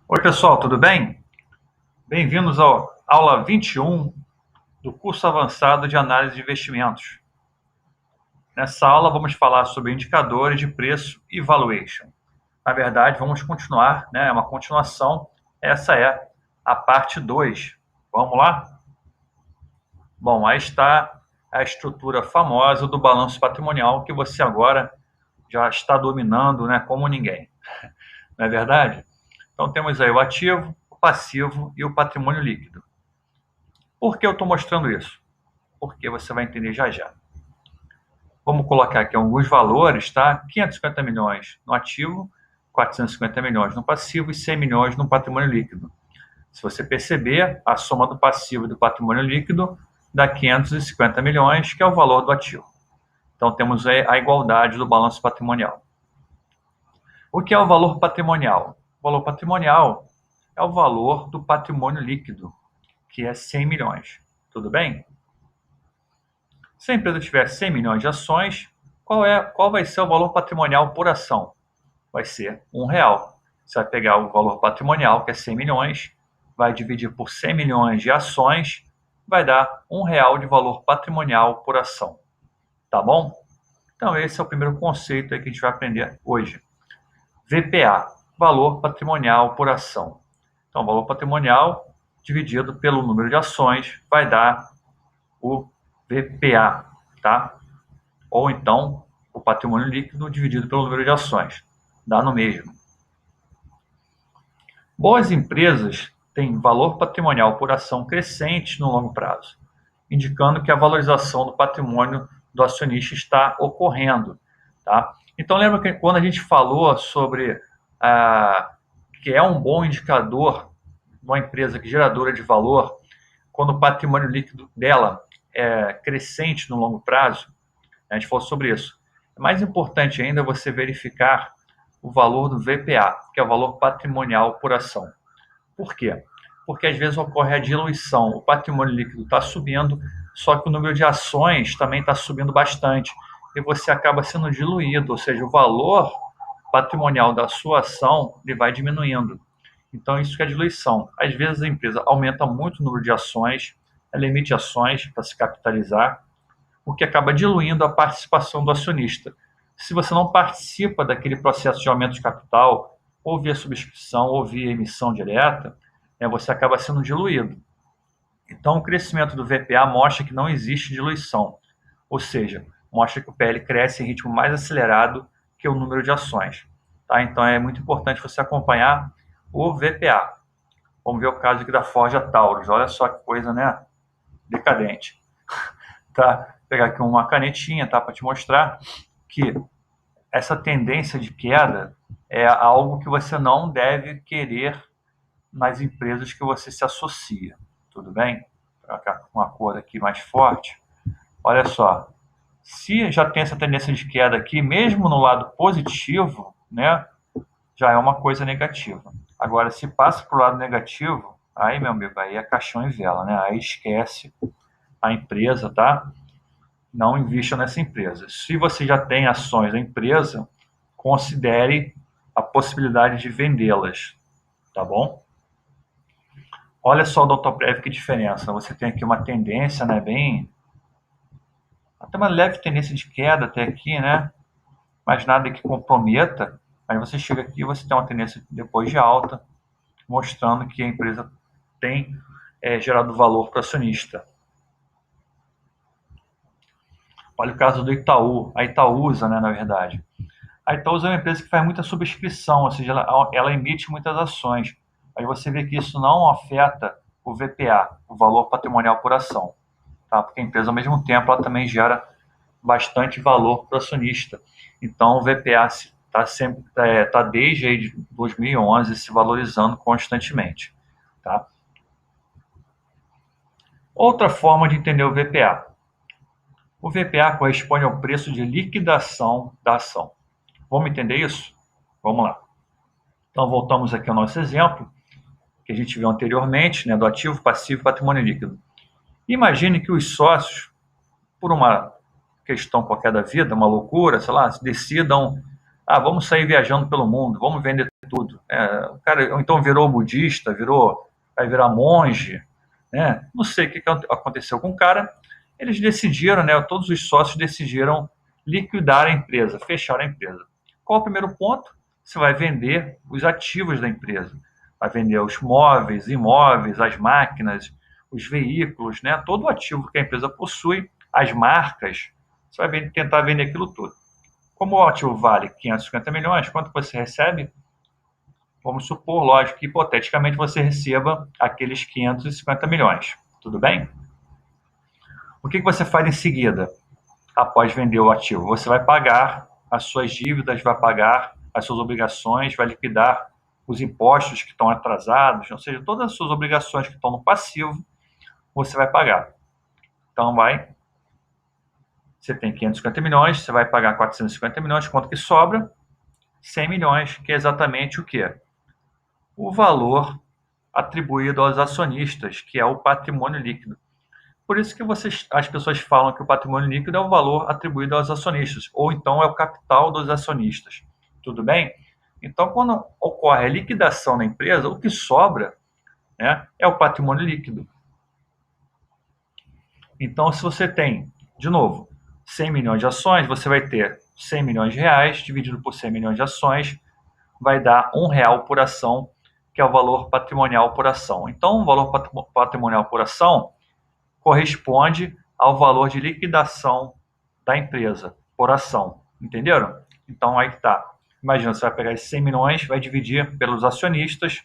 Oi, pessoal, tudo bem? Bem-vindos à aula 21 do curso avançado de análise de investimentos. Nessa aula, vamos falar sobre indicadores de preço e valuation. Na verdade, vamos continuar, né? É uma continuação. Essa é a parte 2. Vamos lá? Bom, aí está a estrutura famosa do balanço patrimonial que você agora já está dominando, né, como ninguém. Não é verdade? Então, temos aí o ativo, o passivo e o patrimônio líquido. Por que eu estou mostrando isso? Porque você vai entender já já. Vamos colocar aqui alguns valores, tá? 550 milhões no ativo, 450 milhões no passivo e 100 milhões no patrimônio líquido. Se você perceber, a soma do passivo e do patrimônio líquido dá 550 milhões, que é o valor do ativo. Então, temos a igualdade do balanço patrimonial. O que é o valor patrimonial? O valor patrimonial é o valor do patrimônio líquido, que é 100 milhões. Tudo bem? Se a empresa tiver 100 milhões de ações, qual vai ser o valor patrimonial por ação? Vai ser R$1. Você vai pegar o valor patrimonial, que é 100 milhões, vai dividir por 100 milhões de ações, vai dar R$1 de valor patrimonial por ação. Tá bom? Então, esse é o primeiro conceito aí que a gente vai aprender hoje. VPA, valor patrimonial por ação. Então, o valor patrimonial dividido pelo número de ações vai dar o VPA, tá? Ou então, o patrimônio líquido dividido pelo número de ações. Dá no mesmo. Boas empresas têm valor patrimonial por ação crescente no longo prazo, indicando que a valorização do patrimônio do acionista está ocorrendo, tá? Então, lembra que quando a gente falou sobre que é um bom indicador de uma empresa geradora de valor, quando o patrimônio líquido dela é crescente no longo prazo, a gente falou sobre isso. Mais importante ainda é você verificar o valor do VPA, que é o valor patrimonial por ação. Por quê? Porque às vezes ocorre a diluição, o patrimônio líquido está subindo, só que o número de ações também está subindo bastante, e você acaba sendo diluído, ou seja, o valor patrimonial da sua ação ele vai diminuindo. Então, isso que é diluição. Às vezes a empresa aumenta muito o número de ações, ela emite ações para se capitalizar, o que acaba diluindo a participação do acionista. Se você não participa daquele processo de aumento de capital, ou via subscrição, ou via emissão direta, você acaba sendo diluído. Então, o crescimento do VPA mostra que não existe diluição, ou seja, mostra que o PL cresce em ritmo mais acelerado que o número de ações. Tá? Então, é muito importante você acompanhar o VPA. Vamos ver o caso aqui da Forja Taurus. Olha só que coisa, né? Decadente. Tá? Vou pegar aqui uma canetinha, tá? Para te mostrar que essa tendência de queda é algo que você não deve querer nas empresas que você se associa. Tudo bem? Vou colocar uma cor aqui mais forte. Olha só. Se já tem essa tendência de queda aqui, mesmo no lado positivo, né? Já é uma coisa negativa. Agora, se passa para o lado negativo, aí, meu amigo, aí é caixão em vela, né? Aí esquece a empresa, tá? Não invista nessa empresa. Se você já tem ações da empresa, considere a possibilidade de vendê-las, tá bom? Olha só o Odontoprev, que diferença. Você tem aqui uma tendência, né, até uma leve tendência de queda até aqui, né? Mas nada que comprometa. Aí você chega aqui e você tem uma tendência depois de alta, mostrando que a empresa tem gerado valor para o acionista. Olha o caso do Itaú, a Itaúsa, né, na verdade. A Itaúsa é uma empresa que faz muita subscrição, ou seja, ela emite muitas ações. Aí você vê que isso não afeta o VPA, o valor patrimonial por ação, tá? Porque a empresa, ao mesmo tempo, ela também gera bastante valor para o acionista. Então, o VPA está desde aí de 2011 se valorizando constantemente, tá? Outra forma de entender o VPA. O VPA corresponde ao preço de liquidação da ação. Vamos entender isso? Vamos lá. Então, voltamos aqui ao nosso exemplo, que a gente viu anteriormente, né, do ativo, passivo e patrimônio líquido. Imagine que os sócios, por uma questão qualquer da vida, uma loucura, sei lá, decidam, vamos sair viajando pelo mundo, vamos vender tudo. O cara ou então virou budista, vai virar monge, né? Não sei o que aconteceu com o cara. Eles decidiram, né? Todos os sócios decidiram liquidar a empresa, fechar a empresa. Qual o primeiro ponto? Você vai vender os ativos da empresa. Vai vender os móveis, imóveis, as máquinas, os veículos, né? Todo o ativo que a empresa possui, as marcas, você vai tentar vender aquilo tudo. Como o ativo vale 550 milhões, quanto você recebe? Vamos supor, lógico, que hipoteticamente você receba aqueles 550 milhões. Tudo bem? O que você faz em seguida, após vender o ativo? Você vai pagar as suas dívidas, vai pagar as suas obrigações, vai liquidar os impostos que estão atrasados, ou seja, todas as suas obrigações que estão no passivo, você vai pagar. Então, você tem 550 milhões, você vai pagar 450 milhões, quanto que sobra? 100 milhões, que é exatamente o quê? O valor atribuído aos acionistas, que é o patrimônio líquido. Por isso que as pessoas falam que o patrimônio líquido é o valor atribuído aos acionistas, ou então é o capital dos acionistas. Tudo bem? Então, quando ocorre a liquidação da empresa, o que sobra, né, é o patrimônio líquido. Então, se você tem, de novo, 100 milhões de ações, você vai ter 100 milhões de reais dividido por 100 milhões de ações, vai dar R$1 por ação, que é o valor patrimonial por ação. Então, o valor patrimonial por ação corresponde ao valor de liquidação da empresa por ação. Entenderam? Então, aí está. Imagina, você vai pegar esses 100 milhões, vai dividir pelos acionistas,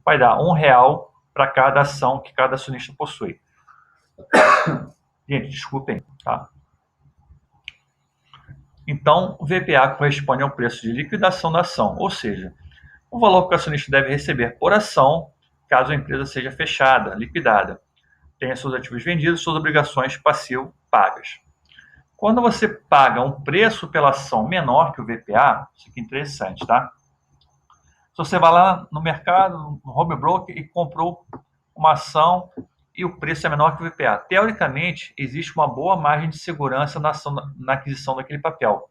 vai dar R$1 para cada ação que cada acionista possui. Gente, desculpem, tá? Então, o VPA corresponde ao preço de liquidação da ação, ou seja, o valor que o acionista deve receber por ação, caso a empresa seja fechada, liquidada, tenha seus ativos vendidos, suas obrigações passivo pagas. Quando você paga um preço pela ação menor que o VPA, isso aqui é interessante, tá? Se você vai lá no mercado, no home broker, e comprou uma ação e o preço é menor que o VPA, teoricamente, existe uma boa margem de segurança na aquisição daquele papel.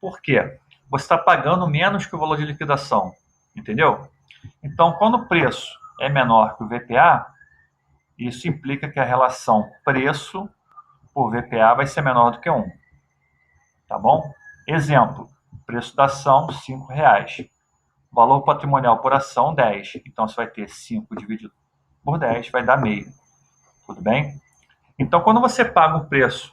Por quê? Você está pagando menos que o valor de liquidação, entendeu? Então, quando o preço é menor que o VPA, isso implica que a relação preço por VPA vai ser menor do que 1. Tá bom? Exemplo, preço da ação, R$5. Valor patrimonial por ação, 10. Então, você vai ter 5 dividido por 10, vai dar meio. Tudo bem? Então, quando você paga um preço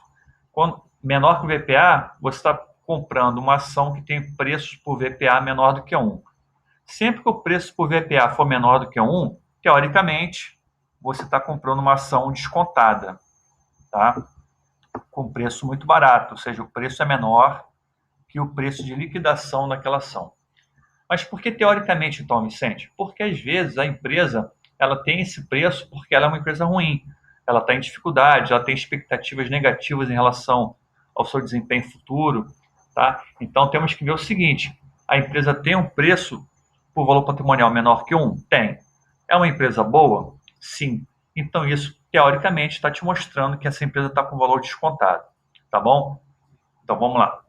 menor que o VPA, você está comprando uma ação que tem preços por VPA menor do que 1. Sempre que o preço por VPA for menor do que 1, teoricamente, você está comprando uma ação descontada, tá? Com preço muito barato, ou seja, o preço é menor que o preço de liquidação daquela ação. Mas por que teoricamente, então, Vicente? Porque às vezes a empresa ela tem esse preço porque ela é uma empresa ruim, ela está em dificuldade, ela tem expectativas negativas em relação ao seu desempenho futuro, tá? Então temos que ver o seguinte: a empresa tem um preço por valor patrimonial menor que 1? Tem. É uma empresa boa? Sim. Então isso, teoricamente, está te mostrando que essa empresa está com valor descontado, tá bom? Então vamos lá.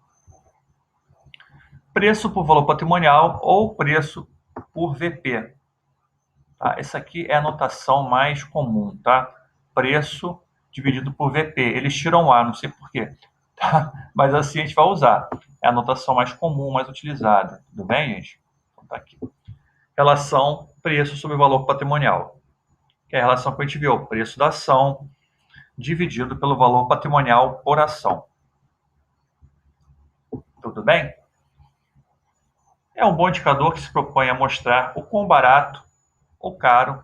Preço por valor patrimonial ou preço por VP. Tá? Essa aqui é a notação mais comum, tá? Preço dividido por VP. Eles tiram A, não sei porquê. Tá? Mas assim a gente vai usar. É a notação mais comum, mais utilizada. Tudo bem, gente? Então tá aqui. Relação preço sobre valor patrimonial. Que é a relação que a gente viu. O preço da ação dividido pelo valor patrimonial por ação. Tudo bem? É um bom indicador que se propõe a mostrar o quão barato ou caro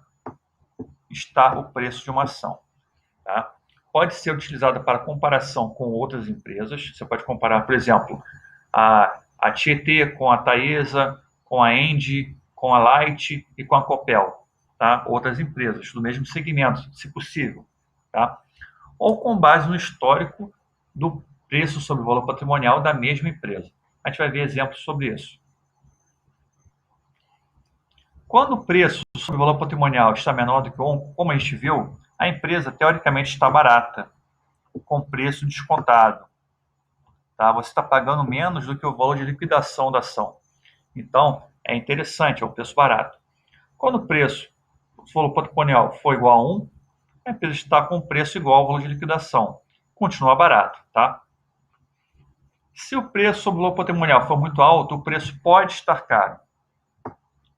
está o preço de uma ação. Tá? Pode ser utilizada para comparação com outras empresas. Você pode comparar, por exemplo, a Tietê com a Taesa, com a Engie, com a Light e com a Copel. Tá? Outras empresas do mesmo segmento, se possível. Tá? Ou com base no histórico do preço sobre o valor patrimonial da mesma empresa. A gente vai ver exemplos sobre isso. Quando o preço sobre o valor patrimonial está menor do que 1, como a gente viu, a empresa teoricamente está barata, com preço descontado. Tá? Você está pagando menos do que o valor de liquidação da ação. Então, é interessante, é um preço barato. Quando o preço, o valor patrimonial for igual a 1, a empresa está com um preço igual ao valor de liquidação. Continua barato, tá? Se o preço sobre o valor patrimonial for muito alto, o preço pode estar caro,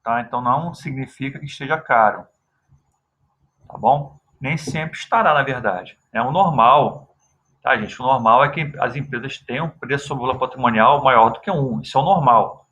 tá? Então não significa que esteja caro, tá bom? Nem sempre estará, na verdade. É o normal, tá, gente? O normal é que as empresas tenham um preço sobre o valor patrimonial maior do que 1. Isso é o normal,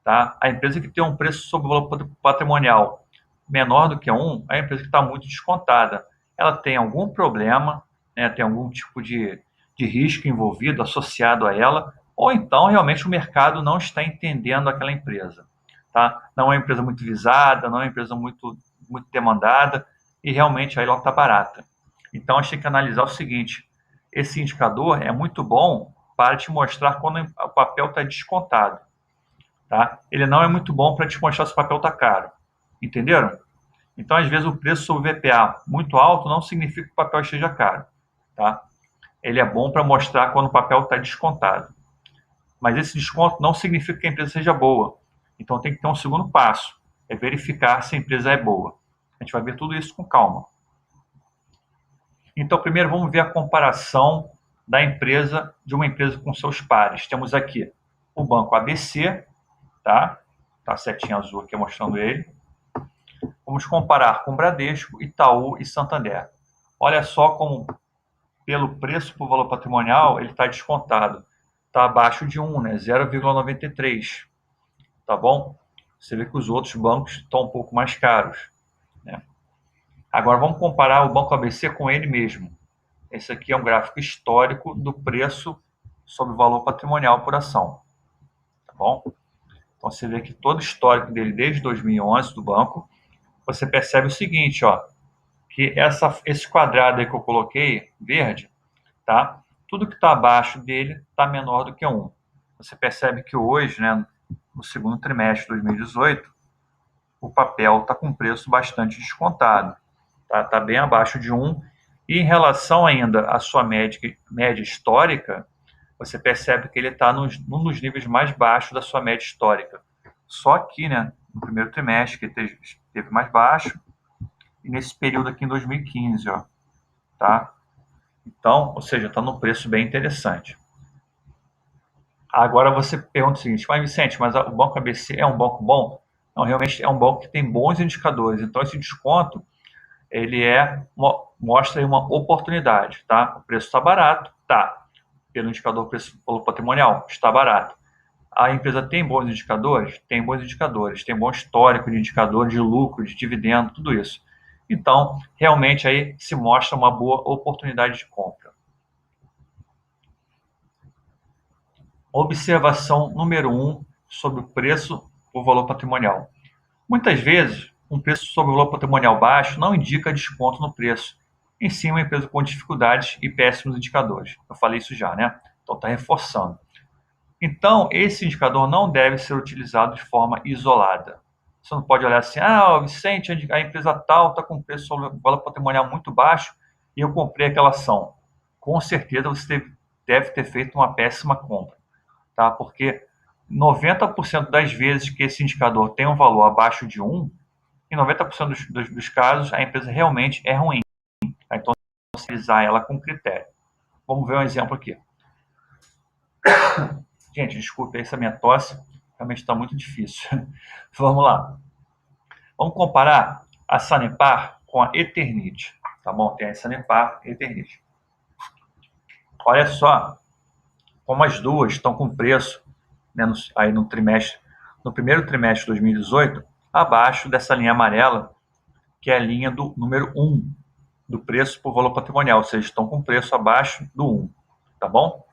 tá? A empresa que tem um preço sobre o valor patrimonial menor do que 1 é a empresa que está muito descontada. Ela tem algum problema, né? Tem algum tipo de risco envolvido, associado a ela, ou então realmente o mercado não está entendendo aquela empresa, tá? Não é uma empresa muito visada, não é uma empresa muito demandada, e realmente aí ela está barata. Então a gente tem que analisar o seguinte: esse indicador é muito bom para te mostrar quando o papel está descontado, tá? Ele não é muito bom para te mostrar se o papel está caro, entenderam? Então, às vezes, o preço sobre VPA muito alto não significa que o papel esteja caro, tá? Ele é bom para mostrar quando o papel está descontado. Mas esse desconto não significa que a empresa seja boa. Então, tem que ter um segundo passo, é verificar se a empresa é boa. A gente vai ver tudo isso com calma. Então, primeiro vamos ver a comparação da empresa, de uma empresa com seus pares. Temos aqui o Banco ABC, tá? Tá a setinha azul aqui mostrando ele. Vamos comparar com Bradesco, Itaú e Santander. Olha só como, pelo preço por valor patrimonial, ele está descontado. Está abaixo de 1, né? 0,93. Tá bom? Você vê que os outros bancos estão um pouco mais caros, né? Agora vamos comparar o Banco ABC com ele mesmo. Esse aqui é um gráfico histórico do preço sobre o valor patrimonial por ação. Tá bom? Então você vê que todo o histórico dele desde 2011 do banco, você percebe o seguinte, ó, que esse quadrado aí que eu coloquei, verde, tá? Tudo que está abaixo dele está menor do que 1. Você percebe que hoje, né, no segundo trimestre de 2018, o papel está com preço bastante descontado, tá? Tá bem abaixo de 1. E em relação ainda à sua média histórica, você percebe que ele está num dos níveis mais baixos da sua média histórica. Só aqui, né, no primeiro trimestre, que teve mais baixo, e nesse período aqui em 2015, ó, tá? Então, ou seja, está num preço bem interessante. Agora você pergunta o seguinte: mas Vicente, mas o Banco ABC é um banco bom? Não, realmente é um banco que tem bons indicadores. Então, esse desconto, ele mostra aí uma oportunidade, tá? O preço está barato, tá? Pelo indicador preço pelo patrimonial, está barato. A empresa tem bons indicadores? Tem bons indicadores. Tem bom histórico de indicador de lucro, de dividendo, tudo isso. Então, realmente aí se mostra uma boa oportunidade de compra. Observação número 1 sobre o preço por valor patrimonial. Muitas vezes, um preço sobre o valor patrimonial baixo não indica desconto no preço. Em si, uma empresa com dificuldades e péssimos indicadores. Eu falei isso já, né? Então, está reforçando. Então, esse indicador não deve ser utilizado de forma isolada. Você não pode olhar assim: ah, Vicente, a empresa tal está com preço sobre o valor patrimonial muito baixo e eu comprei aquela ação. Com certeza você deve ter feito uma péssima compra, tá? Porque 90% das vezes que esse indicador tem um valor abaixo de 1, em 90% dos casos, a empresa realmente é ruim. Tá? Então, você utilizar ela com critério. Vamos ver um exemplo aqui. Gente, desculpe, essa minha tosse realmente está muito difícil. Vamos lá. Vamos comparar a Sanepar com a Eternit. Tá bom? Tem a Sanepar e a Eternit. Olha só como as duas estão com preço, né, aí no primeiro trimestre de 2018, abaixo dessa linha amarela, que é a linha do número 1, do preço por valor patrimonial. Ou seja, estão com preço abaixo do 1. Tá bom?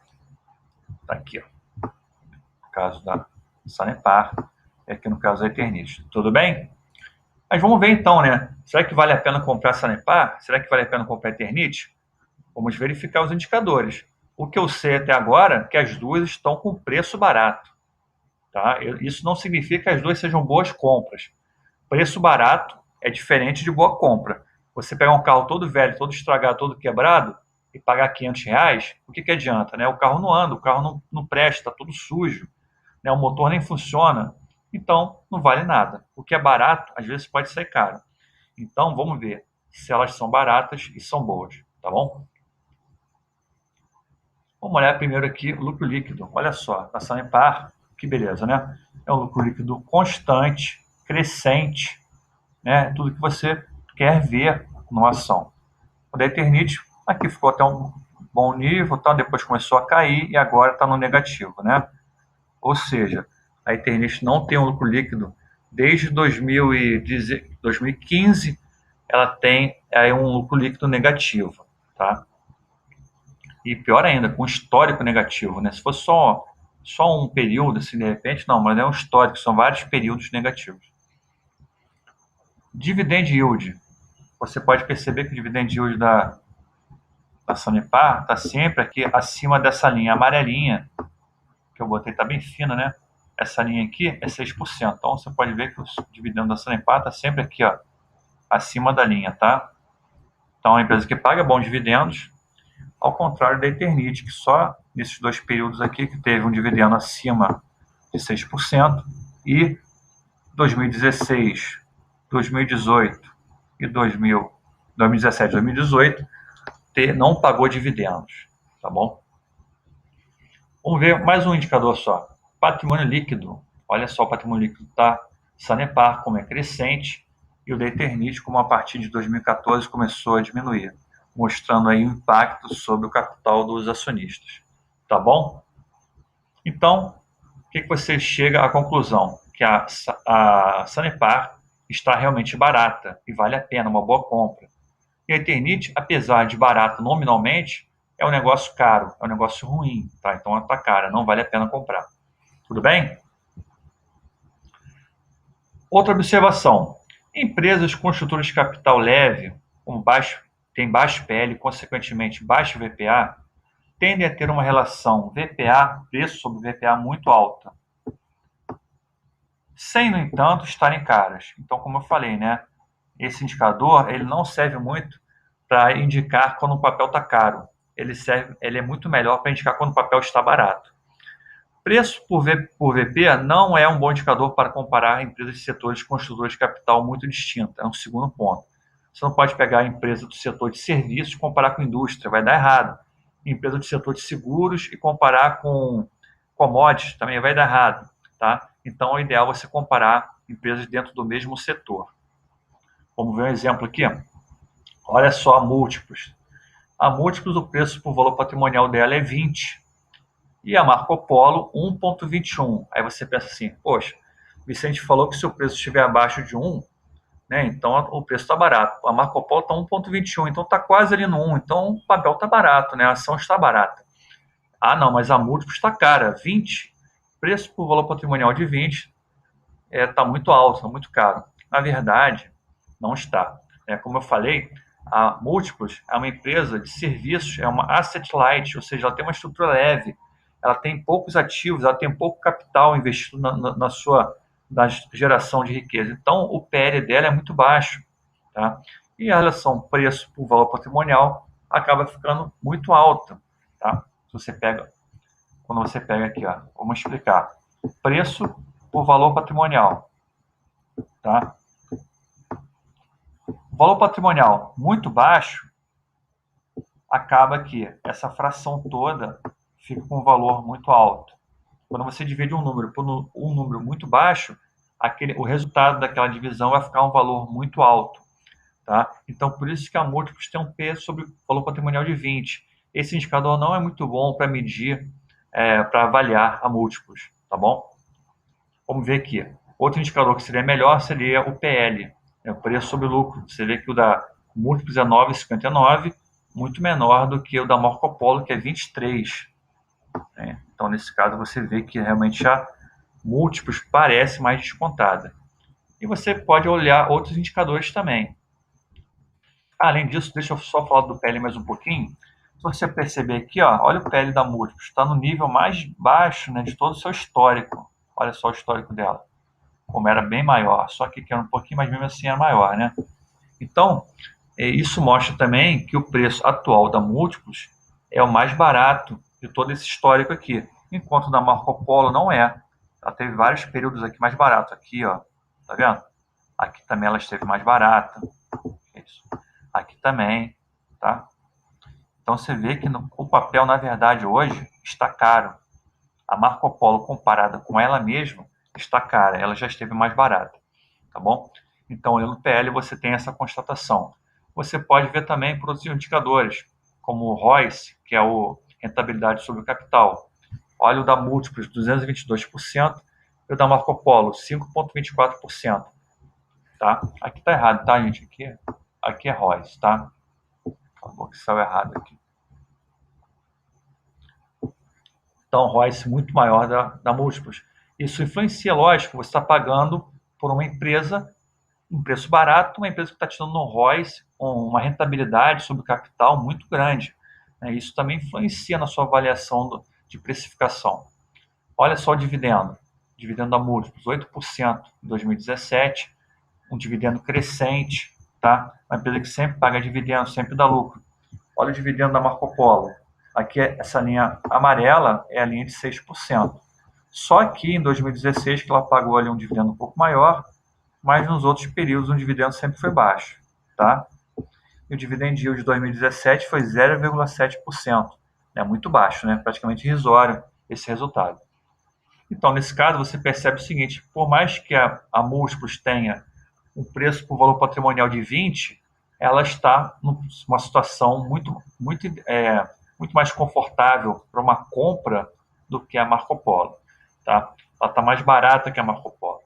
Tá aqui, ó. No caso da Sanepar, e aqui no caso da Eternit. Tudo bem? Mas vamos ver então, né? Será que vale a pena comprar a Sanepar? Será que vale a pena comprar a Eternit? Vamos verificar os indicadores. O que eu sei até agora é que as duas estão com preço barato. Tá? Isso não significa que as duas sejam boas compras. Preço barato é diferente de boa compra. Você pegar um carro todo velho, todo estragado, todo quebrado e pagar R$ 500, o que adianta? Né? O carro não anda, o carro não presta, está todo sujo, né? O motor nem funciona. Então, não vale nada. O que é barato, às vezes pode sair caro. Então, vamos ver se elas são baratas e são boas, tá bom? Vamos olhar primeiro aqui o lucro líquido. Olha só, da Sanepar, que beleza, né? É um lucro líquido constante, crescente, né? Tudo que você quer ver numa ação. O da Eternit, aqui ficou até um bom nível, tá? Depois começou a cair e agora está no negativo, né? Ou seja, a Eternit não tem um lucro líquido desde 2015, ela tem um lucro líquido negativo, tá? E pior ainda, com histórico negativo, né? Se fosse só um período, assim, de repente, não, mas é um histórico, são vários períodos negativos. Dividend yield. Você pode perceber que o dividend yield da Sanepar está sempre aqui acima dessa linha amarelinha, que eu botei, está bem fina, né? Essa linha aqui é 6%. Então, você pode ver que o dividendo da Sanepar está sempre aqui, ó, acima da linha, tá? Então, é uma empresa que paga bons dividendos, ao contrário da Eternit, que só nesses dois períodos aqui que teve um dividendo acima de 6% e 2016, 2018 e 2017, 2018 não pagou dividendos, tá bom? Vamos ver mais um indicador só. Patrimônio líquido. Olha só, o patrimônio líquido da Sanepar, como é crescente, e o da Eternit, como a partir de 2014 começou a diminuir, mostrando aí o impacto sobre o capital dos acionistas. Tá bom? Então, o que você chega à conclusão? Que a Sanepar está realmente barata e vale a pena, uma boa compra. E a Eternit, apesar de barato nominalmente, é um negócio caro, é um negócio ruim, tá? Então ela está cara, não vale a pena comprar. Tudo bem? Outra observação. Empresas com estrutura de capital leve, tem baixo PL, consequentemente baixo VPA, tendem a ter uma relação VPA, preço sobre VPA, muito alta. Sem, no entanto, estarem caras. Então, como eu falei, né? Esse indicador ele não serve muito para indicar quando o papel está caro. Ele é muito melhor para indicar quando o papel está barato. Preço por VP não é um bom indicador para comparar empresas de setores com estruturas de capital muito distintas. É um segundo ponto. Você não pode pegar a empresa do setor de serviços e comparar com indústria, vai dar errado. Empresa do setor de seguros e comparar com commodities também vai dar errado, tá? Então, o ideal é você comparar empresas dentro do mesmo setor. Vamos ver um exemplo aqui. Olha só a múltiplos. A múltiplos, o preço por valor patrimonial dela é 20. E a Marco Polo, 1,21. Aí você pensa assim, poxa, Vicente falou que se o preço estiver abaixo de 1, né, então o preço está barato. A Marco Polo está 1,21, então está quase ali no 1. Então o papel está barato, né, a ação está barata. Ah, não, mas a múltiplos está cara, 20. Preço por valor patrimonial de 20 está muito alto, está muito caro. Na verdade, não está. Como eu falei, a Múltiplos é uma empresa de serviços, é uma asset light, ou seja, ela tem uma estrutura leve, ela tem poucos ativos, ela tem pouco capital investido na geração de riqueza. Então, o PL dela é muito baixo, tá? E a relação preço por valor patrimonial acaba ficando muito alta, tá? Quando você pega aqui, ó, vamos explicar. Preço por valor patrimonial, tá? Valor patrimonial muito baixo, acaba que essa fração toda fica com um valor muito alto. Quando você divide um número por um número muito baixo, o resultado daquela divisão vai ficar um valor muito alto. Tá? Então, por isso que a múltiplos tem um peso sobre o valor patrimonial de 20. Esse indicador não é muito bom para medir, para avaliar a múltiplos. Tá bom? Vamos ver aqui. Outro indicador que seria melhor seria o PL, o preço sobre lucro. Você vê que o da múltiplos é 9,59, muito menor do que o da Marco Polo, que é 23. Então, nesse caso, você vê que realmente a múltiplos parece mais descontada. E você pode olhar outros indicadores também. Além disso, deixa eu só falar do PL mais um pouquinho. Se você perceber aqui, ó, olha o PL da múltiplos, está no nível mais baixo, né, de todo o seu histórico. Olha só o histórico dela, como era bem maior, só que era um pouquinho, mas mesmo assim era maior, né? Então, isso mostra também que o preço atual da múltiplos é o mais barato de todo esse histórico aqui, enquanto da Marco Polo não é. Ela teve vários períodos aqui mais barato. Aqui, ó, tá vendo? Aqui também ela esteve mais barata. Isso. Aqui também, tá? Então você vê que o papel, na verdade, hoje está caro. A Marco Polo, comparada com ela mesma, está cara. Ela já esteve mais barata, tá bom? Então, no PL você tem essa constatação. Você pode ver também por outros indicadores, como o ROIC, que é o rentabilidade sobre o capital. Olha o da Múltiplos, 222%, e o da Marco Polo, 5,24%. Tá? Aqui está errado, tá, gente? Aqui é ROIC, tá? Acabou que saiu errado aqui. Então, ROIC muito maior da Múltiplos. Isso influencia, lógico, você está pagando por uma empresa um preço barato, uma empresa que está te dando um ROIC, uma rentabilidade sobre o capital muito grande. Isso também influencia na sua avaliação de precificação. Olha só o dividendo da Múltiplos, 8% em 2017, um dividendo crescente, tá? Uma empresa que sempre paga dividendo, sempre dá lucro. Olha o dividendo da Marco Polo. Aqui, essa linha amarela é a linha de 6%. Só que em 2016 que ela pagou ali um dividendo um pouco maior, mas nos outros períodos o dividendo sempre foi baixo, tá? E o dividend yield de 2017 foi 0,7%. É muito baixo, né? Praticamente irrisório esse resultado. Então, nesse caso, você percebe o seguinte, por mais que a Múltiplos tenha um preço por valor patrimonial de 20, ela está numa situação muito mais confortável para uma compra do que a Marco Polo, tá? Ela está mais barata que a Marco Polo.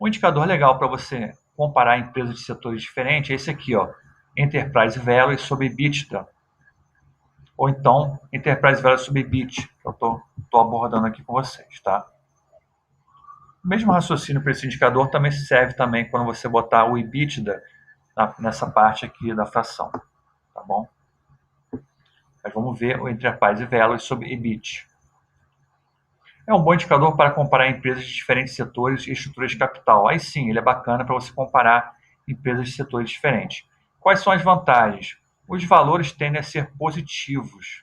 Um indicador legal para você comparar empresas de setores diferentes é esse aqui, ó, Enterprise Value sobre EBITDA. Ou então, Enterprise Value sobre EBIT, que eu estou abordando aqui com vocês, tá? O mesmo raciocínio para esse indicador também serve também quando você botar o EBITDA nessa parte aqui da fração, tá bom? Mas vamos ver o Enterprise Value sobre EBIT. É um bom indicador para comparar empresas de diferentes setores e estruturas de capital. Aí sim, ele é bacana para você comparar empresas de setores diferentes. Quais são as vantagens? Os valores tendem a ser positivos.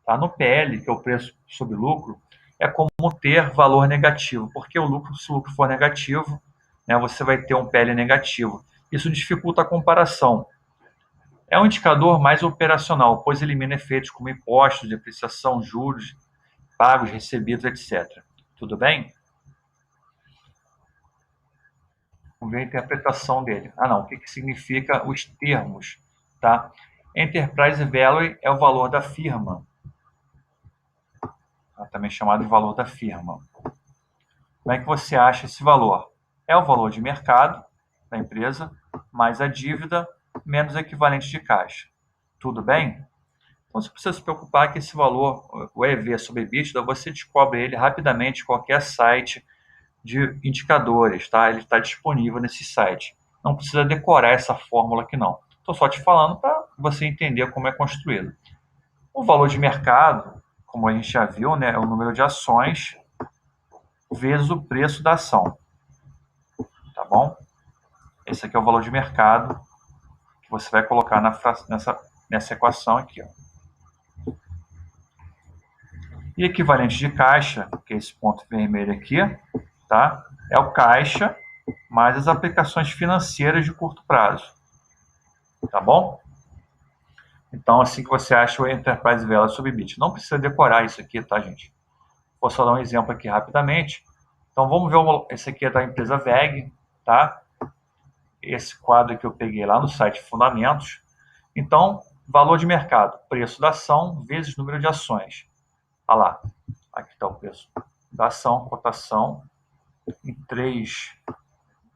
Tá? No PL, que é o preço sobre lucro, é como ter valor negativo, porque se o lucro for negativo, né, você vai ter um PL negativo. Isso dificulta a comparação. É um indicador mais operacional, pois elimina efeitos como impostos, depreciação, juros, pagos, recebidos, etc. Tudo bem? Vamos ver a interpretação dele. Não, o que significa os termos, tá? Enterprise Value é o valor da firma, também chamado de valor da firma. Como é que você acha esse valor? É o valor de mercado da empresa, mais a dívida, menos o equivalente de caixa. Tudo bem? Então, você precisa se preocupar que esse valor, o EV sobre EBITDA, você descobre ele rapidamente em qualquer site de indicadores, tá? Ele está disponível nesse site. Não precisa decorar essa fórmula aqui, não. Estou só te falando para você entender como é construído. O valor de mercado, como a gente já viu, né, é o número de ações vezes o preço da ação. Tá bom? Esse aqui é o valor de mercado que você vai colocar nessa equação aqui, ó. E equivalente de caixa, que é esse ponto vermelho aqui, tá? É o caixa mais as aplicações financeiras de curto prazo. Tá bom? Então, assim que você acha o Enterprise Value sobre EBIT. Não precisa decorar isso aqui, tá, gente? Vou só dar um exemplo aqui rapidamente. Então, vamos ver esse aqui é da empresa VEG, tá? Esse quadro que eu peguei lá no site Fundamentos. Então, valor de mercado, preço da ação vezes número de ações. Olha lá, aqui está o preço da ação, cotação, em 3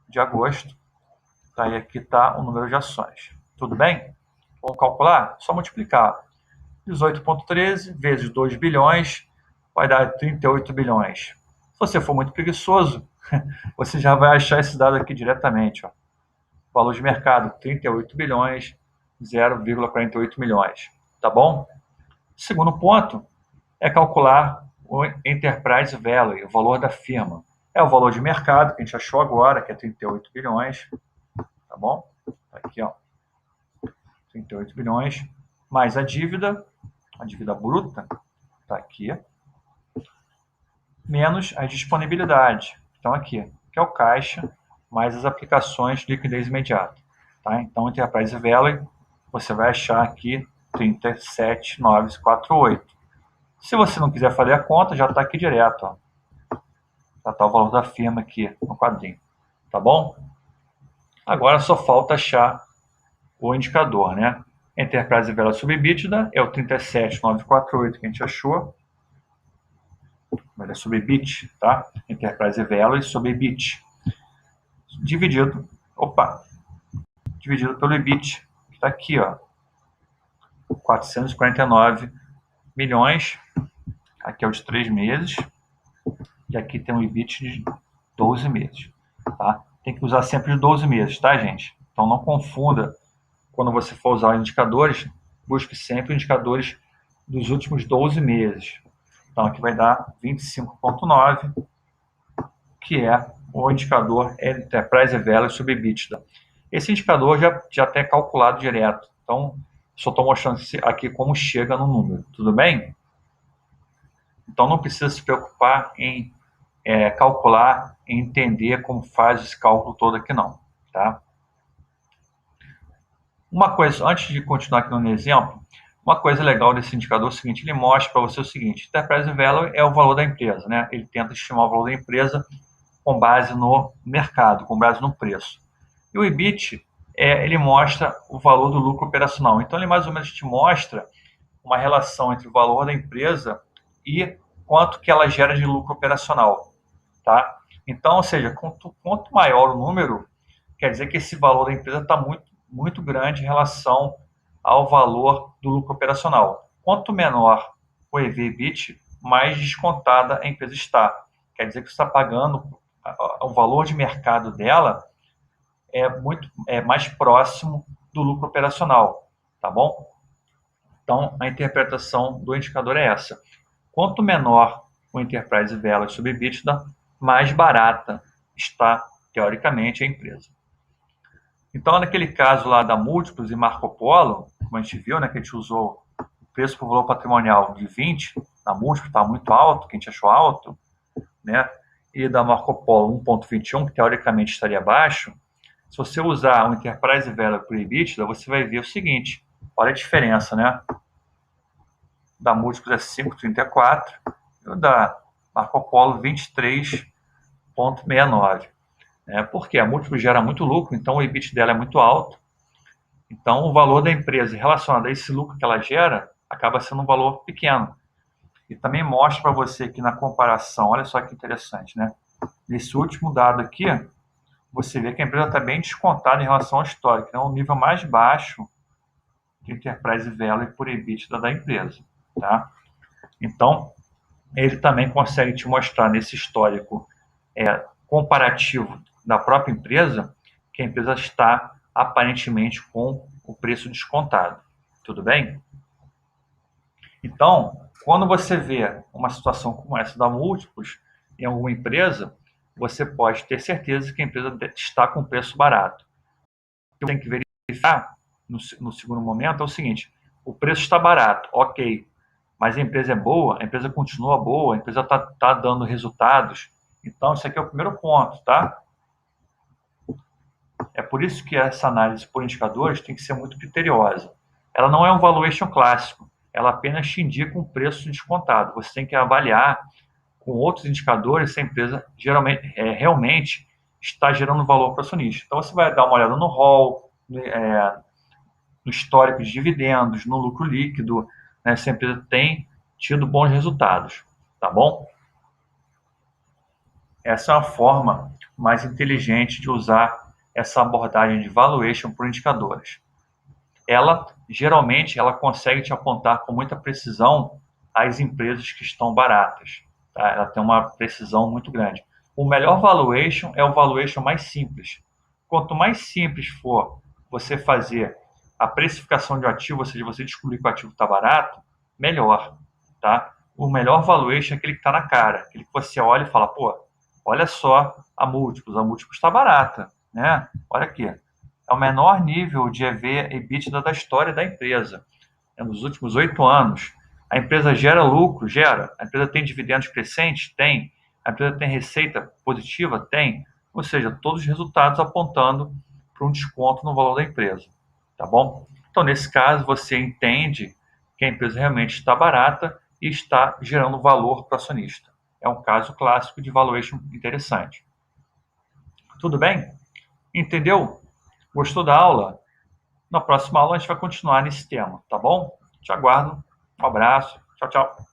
de agosto. Tá, e aqui está o número de ações. Tudo bem? Vamos calcular? Só multiplicar. 18,13 vezes 2 bilhões vai dar 38 bilhões. Se você for muito preguiçoso, você já vai achar esse dado aqui diretamente. Ó. Valor de mercado, 38 bilhões, 0,48 milhões. Tá bom? Segundo ponto é calcular o Enterprise Value, o valor da firma. É o valor de mercado que a gente achou agora, que é 38 bilhões. Tá bom? Aqui, ó. 38 bilhões, mais a dívida bruta, tá aqui, menos as disponibilidades. Então aqui, que é o caixa, mais as aplicações de liquidez imediata. Tá? Então, Enterprise Value, você vai achar aqui 37.948. Se você não quiser fazer a conta, já está aqui direto. Ó. Já está o valor da firma aqui no quadrinho. Tá bom? Agora só falta achar o indicador, né? Enterprise Value sobre EBITDA é o 37.948 que a gente achou. Mas é sobre EBIT, tá? Enterprise Value sobre EBIT. Dividido pelo EBIT, que está aqui, ó, 449 milhões, aqui é o de 3 meses, e aqui tem um EBIT de 12 meses, tá? Tem que usar sempre de 12 meses, tá, gente? Então não confunda, quando você for usar indicadores, busque sempre indicadores dos últimos 12 meses. Então aqui vai dar 25,9, que é o indicador Enterprise Value sobre EBITDA. Esse indicador já é calculado direto, então só estou mostrando aqui como chega no número, tudo bem? Então não precisa se preocupar em calcular, em entender como faz esse cálculo todo aqui não, tá? Uma coisa, antes de continuar aqui no exemplo, uma coisa legal desse indicador é o seguinte, ele mostra para você o seguinte, Enterprise Value é o valor da empresa, né? Ele tenta estimar o valor da empresa com base no mercado, com base no preço. E o EBIT, ele mostra o valor do lucro operacional. Então, ele mais ou menos te mostra uma relação entre o valor da empresa e quanto que ela gera de lucro operacional. Tá? Então, ou seja, quanto maior o número, quer dizer que esse valor da empresa está muito grande em relação ao valor do lucro operacional. Quanto menor o EV/EBIT, mais descontada a empresa está. Quer dizer que você está pagando o valor de mercado dela é mais próximo do lucro operacional, tá bom? Então, a interpretação do indicador é essa. Quanto menor o Enterprise Value sobre EBITDA, mais barata está, teoricamente, a empresa. Então, naquele caso lá da Múltiplos e Marco Polo, como a gente viu, né, que a gente usou o preço por valor patrimonial de 20, na Múltiplos está muito alto, que a gente achou alto, né, e da Marco Polo 1,21, que teoricamente estaria baixo. Se você usar o Enterprise Value por EBITDA, você vai ver o seguinte, olha a diferença, né? Da Múltiplos é 5,34 e o da Marco Polo 23,69. Porque a Múltiplos gera muito lucro, então o EBIT dela é muito alto. Então o valor da empresa relacionado a esse lucro que ela gera acaba sendo um valor pequeno. E também mostra para você que na comparação, olha só que interessante, né? Nesse último dado aqui, você vê que a empresa está bem descontada em relação ao histórico, é um nível mais baixo de Enterprise Value por EBITDA da empresa, tá? Então, ele também consegue te mostrar nesse histórico comparativo da própria empresa que a empresa está aparentemente com o preço descontado, tudo bem? Então, quando você vê uma situação como essa da Múltiplos em alguma empresa, você pode ter certeza que a empresa está com preço barato. O que você tem que verificar no segundo momento é o seguinte, o preço está barato, ok, mas a empresa é boa, a empresa continua boa, a empresa está dando resultados. Então, isso aqui é o primeiro ponto, tá? É por isso que essa análise por indicadores tem que ser muito criteriosa. Ela não é um valuation clássico, ela apenas te indica um preço descontado. Você tem que avaliar com outros indicadores se a empresa realmente está gerando valor para o acionista. Então, você vai dar uma olhada no ROL, no histórico de dividendos, no lucro líquido, né, se a empresa tem tido bons resultados, tá bom? Essa é uma forma mais inteligente de usar essa abordagem de valuation por indicadores. Geralmente, ela consegue te apontar com muita precisão as empresas que estão baratas. Tá? Ela tem uma precisão muito grande. O melhor valuation é o valuation mais simples. Quanto mais simples for você fazer a precificação de um ativo, ou seja, você descobrir que o ativo está barato, melhor. Tá? O melhor valuation é aquele que está na cara, aquele que você olha e fala, pô, olha só a Múltiplos está barata, né? Olha aqui, é o menor nível de EV/EBITDA da história da empresa. Nos últimos 8 anos, A empresa gera lucro? Gera. A empresa tem dividendos crescentes? Tem. A empresa tem receita positiva? Tem. Ou seja, todos os resultados apontando para um desconto no valor da empresa. Tá bom? Então, nesse caso, você entende que a empresa realmente está barata e está gerando valor para o acionista. É um caso clássico de valuation interessante. Tudo bem? Entendeu? Gostou da aula? Na próxima aula a gente vai continuar nesse tema, tá bom? Te aguardo. Um abraço. Tchau, tchau.